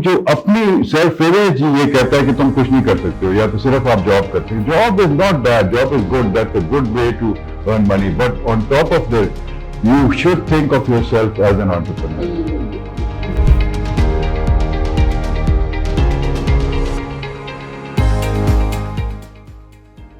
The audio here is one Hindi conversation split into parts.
जो अपनी सेल्फ इमेज ये कहता है कि तुम कुछ नहीं कर सकते हो या तो सिर्फ आप जॉब करते हो, job is not bad, job is good, that's a good way to earn money, but on top of this you should think of yourself as an entrepreneur.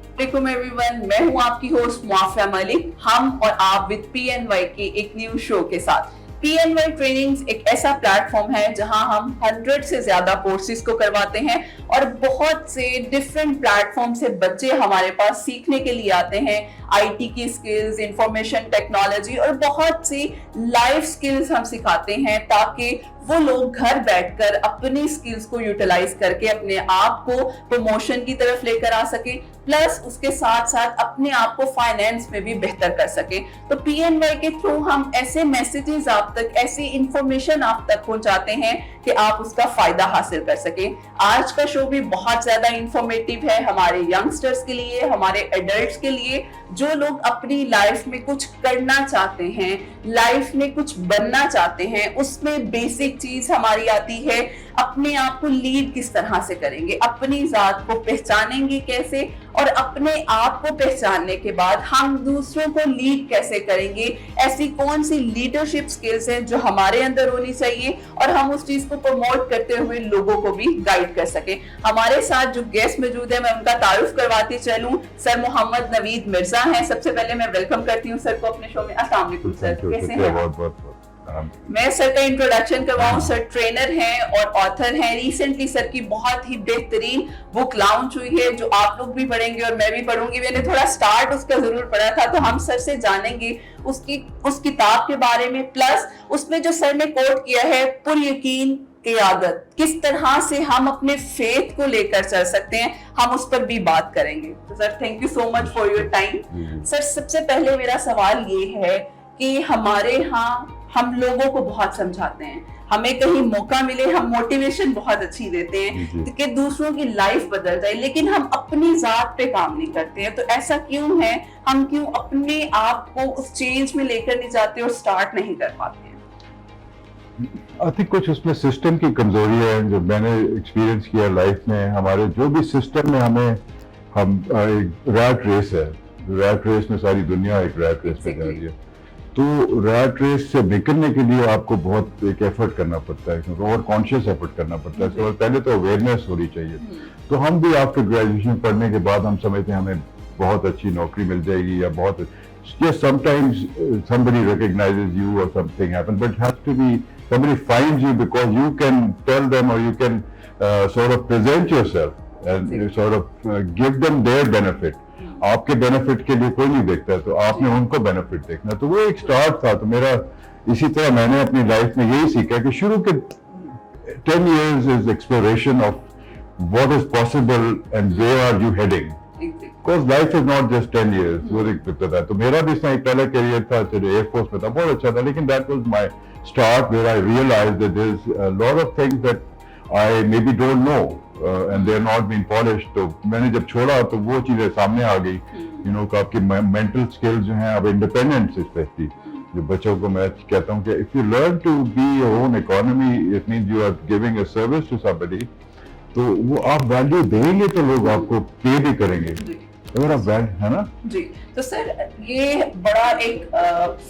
वालेकुम एवरीवन, मैं हूं आपकी होस्ट मुआफिया मलिक। हम और आप विद PNY के एक न्यू शो के साथ। PNY ट्रेनिंग्स एक ऐसा प्लेटफॉर्म है जहां हम 100 से ज्यादा कोर्सेज को करवाते हैं और बहुत से डिफरेंट प्लेटफॉर्म से बच्चे हमारे पास सीखने के लिए आते हैं। IT की स्किल्स, इंफॉर्मेशन टेक्नोलॉजी और बहुत सी लाइफ स्किल्स हम सिखाते हैं ताकि वो लोग घर बैठकर अपनी स्किल्स को यूटिलाइज करके अपने आप को प्रमोशन की तरफ लेकर आ सके, प्लस उसके साथ साथ अपने आप को फाइनेंस में भी बेहतर कर सके। तो PNY के थ्रू हम ऐसे मैसेजेस आप तक, ऐसी इंफॉर्मेशन आप तक पहुंचाते हैं कि आप उसका फायदा हासिल कर सके। आज का शो भी बहुत ज्यादा इंफॉर्मेटिव है हमारे यंगस्टर्स के लिए, हमारे एडल्ट्स के लिए, जो लोग अपनी लाइफ में कुछ करना चाहते हैं, लाइफ में कुछ बनना चाहते हैं। उसमें बेसिक चीज हमारी आती है, अपने आप को लीड किस तरह से करेंगे, अपनी जात को पहचानेंगे कैसे, और अपने आप को पहचानने के बाद हम दूसरों को लीड कैसे करेंगे। ऐसी कौन सी लीडरशिप स्किल्स हैं जो हमारे अंदर होनी चाहिए और हम उस चीज को प्रमोट करते हुए लोगों को भी गाइड कर सके। हमारे साथ जो गेस्ट मौजूद है, मैं उनका तारुफ करवाती चलूं। सर मोहम्मद नवीद मिर्जा हैं। सबसे पहले मैं वेलकम करती हूँ सर को अपने शो में। अस्सलाम वालेकुम सर, कैसे हैं? मैं सर का इंट्रोडक्शन करवाऊं। सर ट्रेनर हैं और ऑथर हैं। रिसेंटली सर की बहुत ही बेहतरीन बुक लॉन्च हुई है जो आप लोग भी पढ़ेंगे और मैं भी पढ़ूंगी। मैंने थोड़ा स्टार्ट उसका जरूर पढ़ा था, तो हम सर से जानेंगे उस किताब के बारे में, प्लस उसमें जो सर ने कोट किया है पुर यकीन क़ियादत, किस तरह से हम अपने फेथ को लेकर चल सकते हैं, हम उस पर भी बात करेंगे। तो sir thank you so much for your time. Sir सबसे पहले मेरा सवाल ये है कि हमारे यहाँ हम लोगों को बहुत समझाते हैं, हमें कहीं मौका मिले हम मोटिवेशन बहुत अच्छी देते हैं कि दूसरों की लाइफ बदल जाए, लेकिन हम अपनी जात पे काम नहीं करते हैं। तो ऐसा क्यों है? हम क्यों अपने आप को उस चेंज में लेकर नहीं जाते और स्टार्ट नहीं कर पाते हैं? आई थिंक कुछ उसमें सिस्टम की कमजोरी है जो मैंने एक्सपीरियंस किया लाइफ में। हमारे जो भी सिस्टम में हम एक रैट रेस है, रैट रेस में सारी दुनिया एक रैट रेस में जा रही है। तो रैट रेस से निकलने के लिए आपको बहुत एक एफर्ट करना पड़ता है, और कॉन्शियस एफर्ट करना पड़ता है। तो पहले तो अवेयरनेस होनी चाहिए। तो हम भी आफ्टर ग्रेजुएशन पढ़ने के बाद हम समझते हैं हमें बहुत अच्छी नौकरी मिल जाएगी या बहुत, yes, sometimes somebody recognizes you or something happens, but it has to be somebody finds you because you can tell them or you can sort of present yourself and you sort of give them their benefit. आपके बेनिफिट के लिए कोई नहीं देखता है, तो आपने उनको बेनिफिट देखना। तो वो एक स्टार्ट था। तो मेरा इसी तरह मैंने अपनी लाइफ में यही सीखा कि शुरू के 10 years is exploration of what is possible and where are you heading, because life is not just 10 years। वो दिखता था। तो मेरा भी इसमें एक पहला करियर था, चलो एयरफोर्स में था, बहुत अच्छा था, लेकिन that was my start where I realised that there is a lot of things that I maybe don't know and they are not been polished. तो मैंने जब छोड़ा तो वो चीजें सामने आ गई, यू नो, आपकी मेंटल स्किल्स जो हैं, अब इंडिपेंडेंस स्पेशली जो बच्चों को मैं कहता हूँ कि if you learn to be your own economy, it means you are giving a service to somebody, तो वो आप वैल्यू देंगे तो लोग आपको पे भी करेंगे, अगर आप वैल्यू, है ना जी। तो सर ये बड़ा एक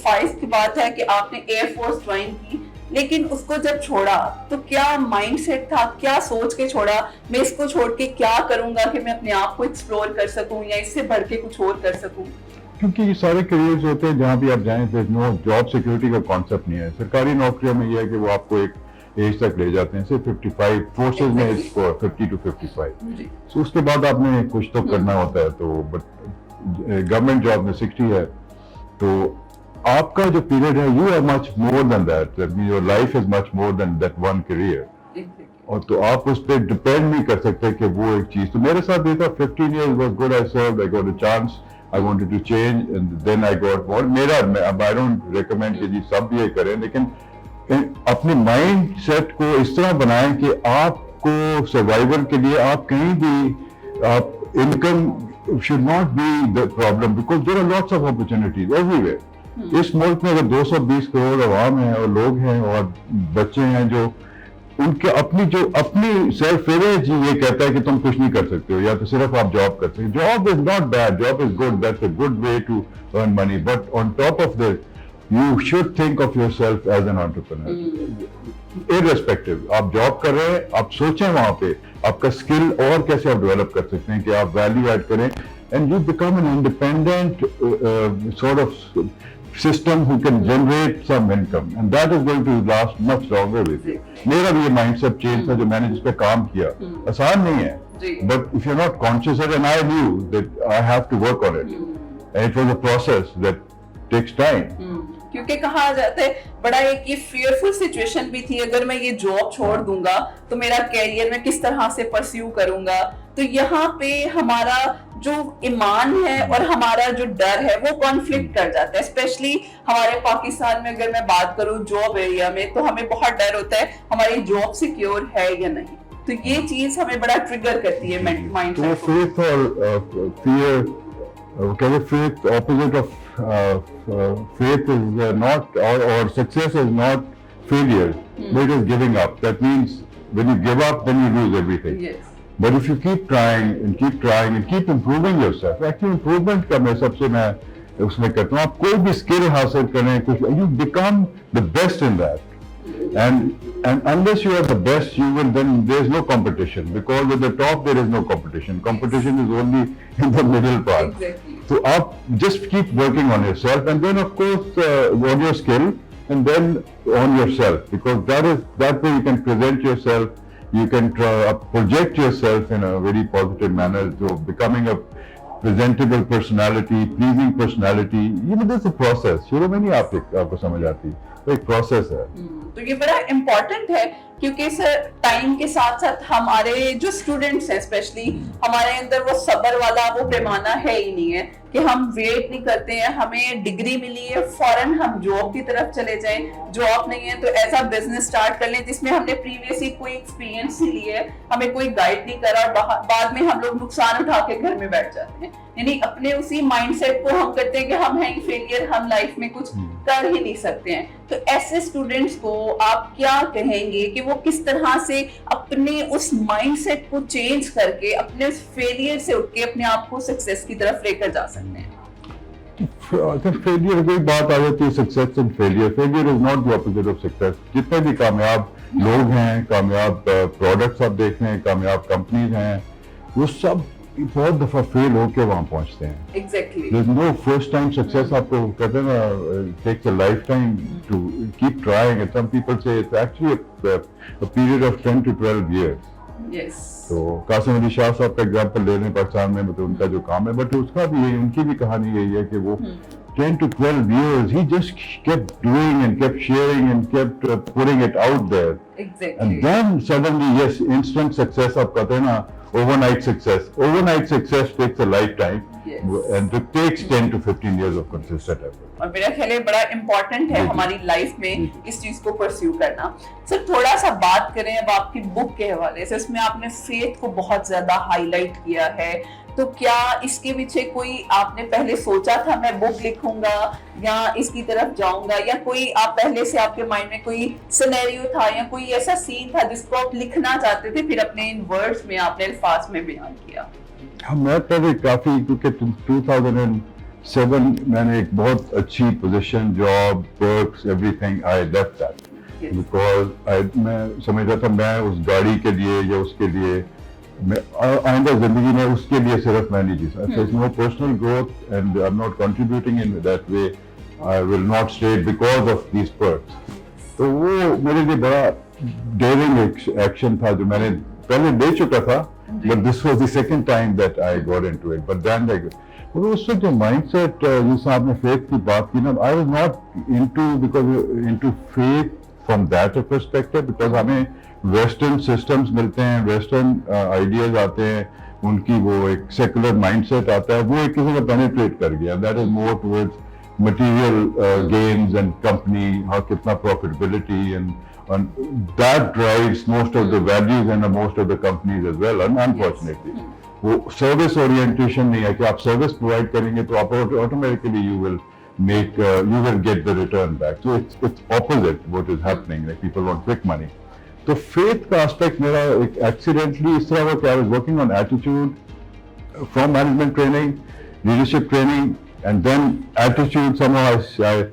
फाइज की बात है कि आपने एयरफोर्स ज्वाइन की, लेकिन उसको जब छोड़ा तो क्या माइंडसेट था, क्या सोच के छोड़ा, मैं इसको छोड़ के क्या करूंगा कि मैं अपने आप को एक्सप्लोर कर सकूं या इससे बढ़ के कुछ और कर सकूं? क्योंकि ये सारे करियर्स होते हैं जहाँ भी आप जाएं, नो जॉब सिक्योरिटी का कॉन्सेप्ट नहीं है। सरकारी नौकरियों में ये है कि वो आपको एक एज तक ले जाते हैं, सिर्फ 55, फोर्सेज में 50 to 55। सो उसके बाद आपने कुछ तो करना होता है। तो बट गवर्नमेंट जॉब में 60 है, तो आपका जो पीरियड है, you are much more than that, your life is much more than that one career. और तो आप उस पर डिपेंड नहीं कर सकते कि वो एक चीज। तो मेरे साथ ये था, 15 years was good, I served, I got a chance, I wanted to change and then I got more। मेरा, अब I don't recommend कि जी सब ये करें, लेकिन अपने माइंड सेट को इस तरह बनाएं कि आपको सर्वाइवल के लिए आप कहीं भी, आप income should not be the problem, because there are lots of opportunities everywhere. इस मुल्क में अगर 220 करोड़ आवाम है और लोग हैं और बच्चे हैं जो उनके अपनी सेल्फ इमेज ये कहता है कि तुम कुछ नहीं कर सकते हो या तो सिर्फ आप जॉब करते हो. Job is not bad, job is good, that's a good way to earn money, but on top of this you should think of yourself as an entrepreneur. Irrespective, आप जॉब कर रहे हैं, आप सोचें वहां पे आपका स्किल और कैसे आप डेवलप कर सकते हैं कि आप वैल्यू ऐड करें and you become an independent sort of system who can generate some income and that is going to last much longer with you. मेरा भी ये mindset change था जो मैंने जिस पे काम किया. आसान नहीं है, but if you're not conscious of it, and I knew that I have to work on it. And it was a process that takes time. क्योंकि कहा जाता है बड़ा एक ये फियरफुल सिचुएशन भी थी, अगर मैं ये जॉब छोड़ दूंगा तो मेरा कैरियर में किस तरह से परस्यू करूंगा. तो यहाँ पे हमारा जो ईमान है और हमारा जो डर है वो कॉन्फ्लिक्ट कर जाता है. स्पेशली हमारे पाकिस्तान में अगर मैं बात करूँ जॉब एरिया में, तो हमें बहुत डर होता है हमारी जॉब सिक्योर है या नहीं. तो ये चीज हमें बड़ा ट्रिगर करती है माइंड तो फेथ और फियर, कहते faith opposite of faith is not or success is not failure, but it is giving up. That means when you give up, then you lose everything. Yes. But if you keep trying and keep trying and keep improving yourself, actually improvement का मैं सबसे मैं उसमें करता हूँ. आप कोई भी skill हासिल करें, कुछ you become the best in that. And unless you are the best, you will then there's no competition, because at the top there is no competition. Competition is only in the middle part. Exactly. So up, just keep working on yourself, and then of course on your skill, and then on yourself, because that way you can present yourself, you can project yourself in a very positive manner. So becoming a presentable personality, pleasing personality, this is a process. शुरू में नहीं आपको समझ आती, तो एक प्रोसेस है. तो ये बड़ा इम्पोर्टेंट है क्योंकि सर टाइम के साथ साथ हमारे जो स्टूडेंट्स हैं स्पेशली, हमारे अंदर वो सब्र वाला वो पैमाना है ही नहीं है कि हम वेट नहीं करते हैं. हमें डिग्री मिली है फौरन हम जॉब की तरफ चले जाएं, जॉब नहीं है तो ऐसा बिजनेस स्टार्ट कर लें जिसमें हमने प्रीवियसली कोई एक्सपीरियंस ही लिया है, हमें कोई गाइड नहीं करा और बाद में हम लोग नुकसान उठा के घर में बैठ जाते हैं. यानी अपने उसी माइंडसेट को हम करते हैं कि हम हैं फेलियर, हम लाइफ में कुछ कर ही नहीं सकते हैं. तो ऐसे स्टूडेंट्स को आप क्या कहेंगे कि वो किस तरह से अपने उस माइंडसेट को चेंज करके अपने उस फेलियर से उठ के अपने आप को सक्सेस की तरफ लेकर जा सकते हैं? फेलियर कोई बात आ जाती है, success and failure. Failure is not the opposite of success. जितने भी कामयाब लोग हैं, कामयाब प्रोडक्ट्स आप देख रहे हैं, कामयाब कंपनीज हैं, वो सब बहुत दफा फेल होके वहां पहुंचते हैं. Exactly. There's no first time success. आपको कहते हैं ना, takes a lifetime to keep trying, and some people say it's actually a period of 10 to 12 years. Yes. तो कासिम अली शाह साहब का एग्जाम्पल ले लें पाकिस्तान में, मतलब उनका जो काम है, बट उसका भी यही, उनकी भी कहानी यही है कि वो 10 to 12 years he just kept doing and kept sharing and kept putting it out there. Exactly. And then suddenly, yes, instant success आप कहते हैं ना, overnight success. Overnight success takes a lifetime. Yes. And it takes 10 to 15 years of consistent effort. और मेरा ख्याल है बड़ा इम्पोर्टेंट है हमारी लाइफ में इस चीज को परस्यू करना. सर थोड़ा सा बात करें अब आपकी बुक के हवाले से. इसमें आपने फेथ को बहुत ज्यादा हाईलाइट किया है, तो क्या इसके पीछे कोई आपने पहले सोचा था मैं बुक लिखूंगा या इसकी तरफ जाऊंगा, या कोई आप पहले से आपके माइंड में कोई सिनेरियो था या कोई ऐसा सीन था जिसको आप लिखना चाहते थे, फिर अपने इन वर्ड्स में आपने अल्फाज में बयान किया? मैं पहले काफी, क्योंकि 2007 मैंने एक बहुत अच्छी position, job, works, everything, I left that because मैं समझ रहा था मैं उस गाड़ी के लिए या उसके लिए मैं आइंदा जिंदगी में उसके लिए सिर्फ मैं नहीं जी सकता. No personal growth and I am not contributing in that way. I will not stay because of these perks. तो वो मेरे लिए बड़ा डेयरिंग एक्शन था जो मैंने पहले ले चुका था, but this was the second time that I got into it. But then उससे जो mindset, जिस आपने faith की बात की ना, I was not into faith from that perspective, because हमें western systems मिलते हैं, western ideas आते हैं, उनकी वो एक secular mindset आता है, वो एक किसी का penetrate कर गया. That is more towards material gains and company, हाँ कितना profitability, and that drives most of the values and most of the companies as well, unfortunately. वो service orientation नहीं है कि आप service provide करेंगे तो आप automatically you will get the return back. So it's opposite what is happening. Like people want quick money. तो फेथ का एस्पेक्ट मेरा एक एक्सीडेंटली इस तरह हुआ कि I was working on attitude from management training, leadership training, and then attitude. Somehow I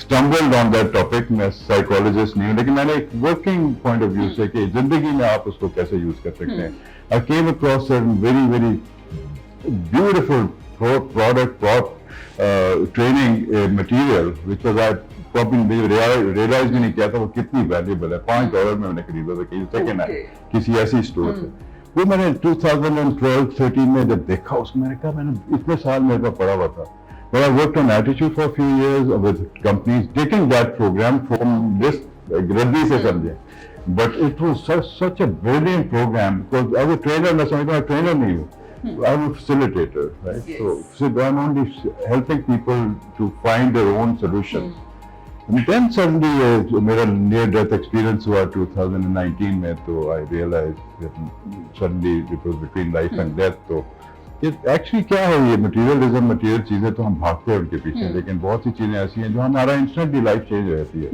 stumbled on that topic. मैं psychologist नहीं हूँ, लेकिन मैंने एक working point of view से कि जिंदगी में आप उसको कैसे use कर सकते हैं. I came across a very very beautiful product training material which was I probably realize भी नहीं किया था वो कितनी valuable है. $5 में मैंने खरीदा था किसी second hand किसी ऐसी store से. वो मैंने 2012-13 में जब देखा उसमें मैंने कहा मैंने इतने साल मेरे पास पढ़ा हुआ था. But I worked on attitude for a few years with companies, taking that program from this गद्दी से समझे. But it was such a brilliant program because as a trainer मैं समझता हूँ trainer नहीं हूँ. I'm a facilitator, right? Yes. So I'm only helping people to find their own solution. And then suddenly मेरा near death experience हुआ 2019 में तो I realized that suddenly it was between life and death. तो ये actually क्या है ये materialism material चीजें तो हम भागते हैं उनके पीछे लेकिन बहुत सी चीजें ऐसी हैं जो हमारा instantly life change रहती है.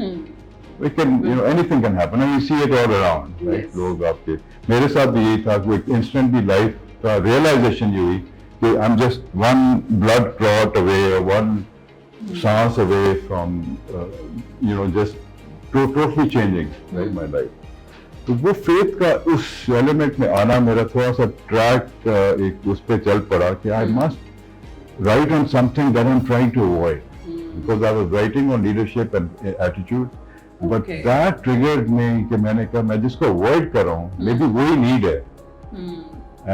We can anything can happen and we see it all around. Right? Yes. लोग आपके मेरे साथ भी यही था कि instantly life का realization ये हुई कि I'm just one blood clot away or one सांस away from just totally changing right my life. तो वो फेथ का उस एलिमेंट में आना मेरा थोड़ा सा ट्रैक एक उस पे चल पड़ा कि I must write on something that I'm trying to avoid because I was writing on leadership and attitude but that triggered me कि मैंने कहा मैं जिसको avoid कर रहा हूँ maybe वही need है.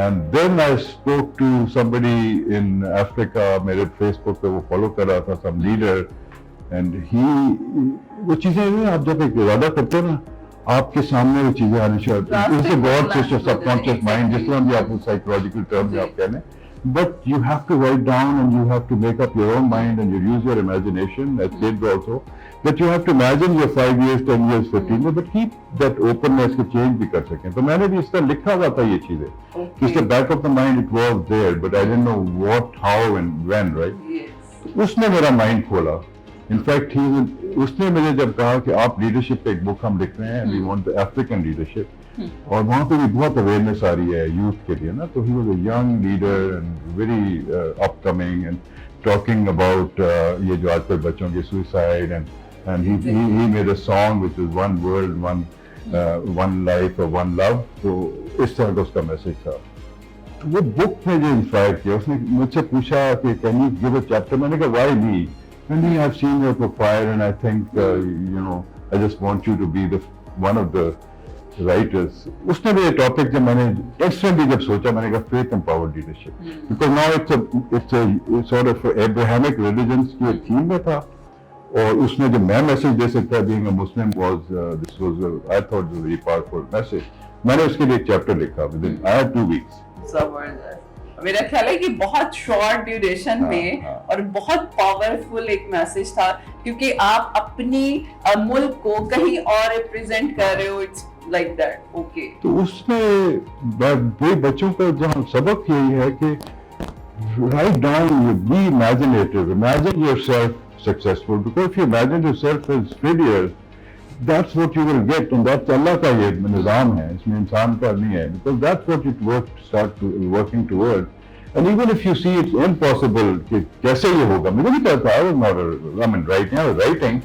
And then I spoke to somebody in Africa, मेरे Facebook पे वो follow कर रहा था, some leader, and वो चीजें नहीं आप जब एक इरादा करते हो ना, आपके सामने वो चीजें आनी चाहिए. इससे God से subconscious mind, जिस तरह भी आप psychological term में आप कह लें, but you have to write down and you have to make up your own mind and you use your imagination as kids also. That you have to imagine your 5 years, 10 years, 15 years, but keep that openness के change भी कर सकें. तो मैंने भी इस तरह लिखा हुआ था ये चीजें. Just the back of the mind it was there, but I didn't know what, how, and when, right? Yes. उसने मेरा mind खोला. In fact, उसने मुझे जब कहा कि आप leadership पे एक book हम लिख रहे हैं, and we want the African leadership. और वहाँ पे भी बहुत awareness आ रही है youth के लिए ना. तो he was a young leader and very upcoming and talking about ये जो आजकल बच्चों के suicide and he made a song which is one world, one life or one love. तो इस तरह का उसका मैसेज था. तो वो बुक में जो इंस्पायर किया उसने मुझसे पूछा कि can you give a chapter. मैंने कहा व्हाई मी. मैंने I have seen your profile and I think I just want you to be the one of the writers. उसने भी ये टॉपिक जब मैंने इंस्टेंटली जब सोचा मैंने कहा faith empowered leadership because now it's a sort of Abrahamic religions की एक थीम में था. और उसमें जो मैं मैसेज दे सकता है being a Muslim this was I thought a very powerful message. मैंने उसके लिए एक चैप्टर लिखा with in I had 2 weeks. जबरदस्त. मेरा ख्याल है कि बहुत शॉर्ट ड्यूरेशन में और बहुत पावरफुल एक मैसेज था क्योंकि आप अपनी मुल्क को कहीं और रिप्रेजेंट कर रहे हो. It's like that. ओके. तो उसमें वही बच्चों का जहाँ सबक यही है कि write down, be imaginative, imagine yourself successful because if you imagine yourself as failure that's what you will get and that's Allah का ये निज़ाम है इसमें इंसान का नहीं है because that's what you start working toward and even if you see it's impossible कि कैसे ये होगा. मुझे नहीं पता I was not I was writing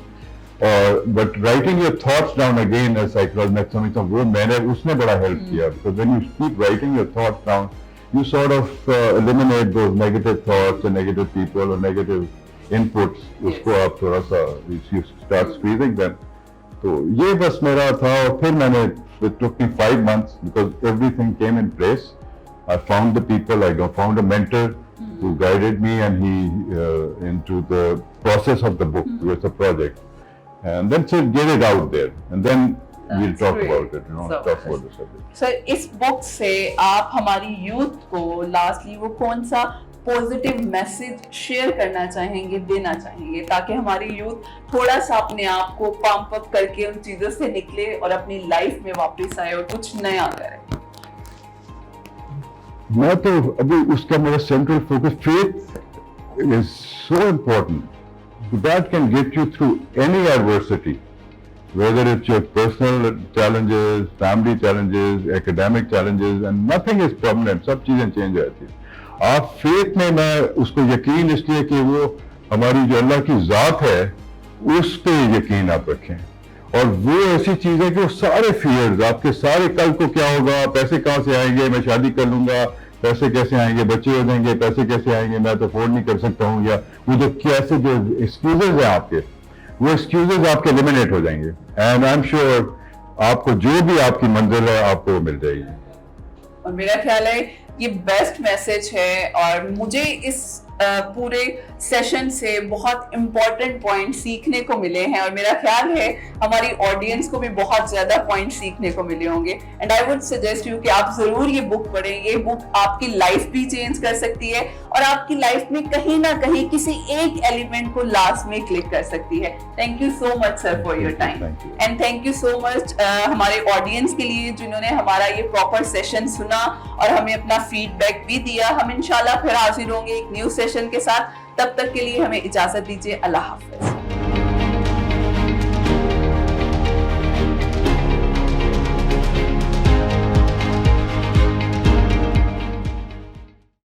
but writing your thoughts down again as psychology मैं समझता हूँ वो मैंने उसने बड़ा help किया because when you keep writing your thoughts down you sort of eliminate those negative thoughts and negative people or negative inputs. उसको आप थोड़ा सा you start squeezing them. तो ये बस मेरा था और फिर मैंने it took me 5 months because everything came in place. I found the people, I found a mentor who guided me and he into the process of the book. It was a project and then said get it out there and then we'll talk about it, talk about the subject. Sir इस बुक से आप हमारी यूथ को लास्टली वो कौन सा पॉजिटिव मैसेज शेयर करना चाहेंगे, देना चाहेंगे ताकि हमारी यूथ थोड़ा सा अपने आप को पंप अप करके उन चीजों से निकले और अपनी लाइफ में वापस आए और कुछ नया करे? मैं तो अभी उसका मेरा central focus faith is so important that can get you through any adversity whether it's your personal challenges, family challenges, academic challenges, and nothing is permanent. सब चीजें चेंज रहती है। आप फेथ में, मैं उसको यकीन इसलिए कि वो हमारी जो अल्लाह की जात है उस पे यकीन आप रखें। और वो ऐसी चीज है कि वो सारे फियर्स आपके सारे, कल को क्या होगा, पैसे कहाँ से आएंगे, मैं शादी कर लूंगा, पैसे कैसे आएंगे, बच्चे हो जाएंगे, पैसे कैसे आएंगे, मैं तो अफोर्ड नहीं कर सकता हूँ, या वो जो कैसे जो एक्सक्यूजेज है आपके, वो एक्सक्यूजेज आपके एलिमिनेट हो जाएंगे। एंड आई एम श्योर आपको जो भी आपकी मंजिल है आपको वो मिल जाएगी। और मेरा ख्याल है ये बेस्ट मैसेज है, और मुझे इस पूरे सेशन से बहुत इंपॉर्टेंट पॉइंट सीखने को मिले हैं, और मेरा ख्याल है हमारी ऑडियंस को भी बहुत ज्यादा पॉइंट सीखने को मिले होंगे। And I would suggest you कि आप जरूर ये बुक पढ़ें। ये बुक आपकी लाइफ भी चेंज कर सकती है, और आपकी लाइफ में कहीं ना कहीं किसी एक एलिमेंट को लास्ट में क्लिक कर सकती है। Thank you so much sir for your time, and thank you so much हमारे ऑडियंस के लिए जिन्होंने हमारा ये प्रॉपर सेशन सुना और हमें अपना फीडबैक भी दिया। हम इंशाल्लाह फिर हाजिर होंगे एक न्यू सेशन के साथ। तब तक के लिए हमें इजाजत दीजिए। अल्लाह हाफिज।